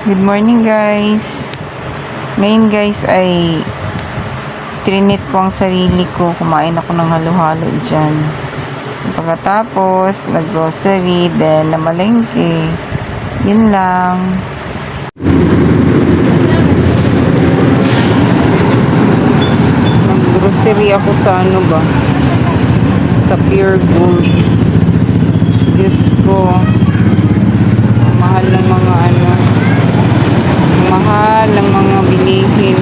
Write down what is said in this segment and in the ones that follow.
Good morning guys. Ngayon guys ay trinit ko ang sarili ko. Kumain ako ng halo-halo dyan. Pagkatapos nag-grocery, then namalengke. Yun lang. Nag-grocery ako sa ano ba? Sa Pure Gold. Diyos ko. Mahal ng mga ano. Mahal ng mga bilihin.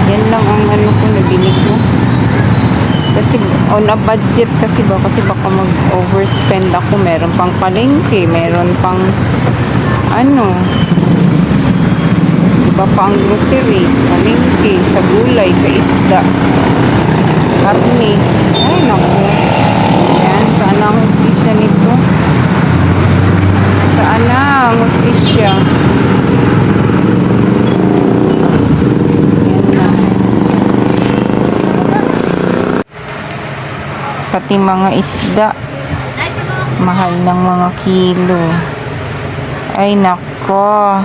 Yan lang ang ano ko nabili ko. Kasi on a budget kasi baka mag-overspend ako. Meron pang palengke, meron pang ano. Iba pa ang grocery, palengke, sa gulay, sa isda, karne. Ay naku. Yan, saan ang hustisya nito? Saan na ang hustisya? Yan na. Pati mga isda. Mahal ng mga kilo. Ay nako.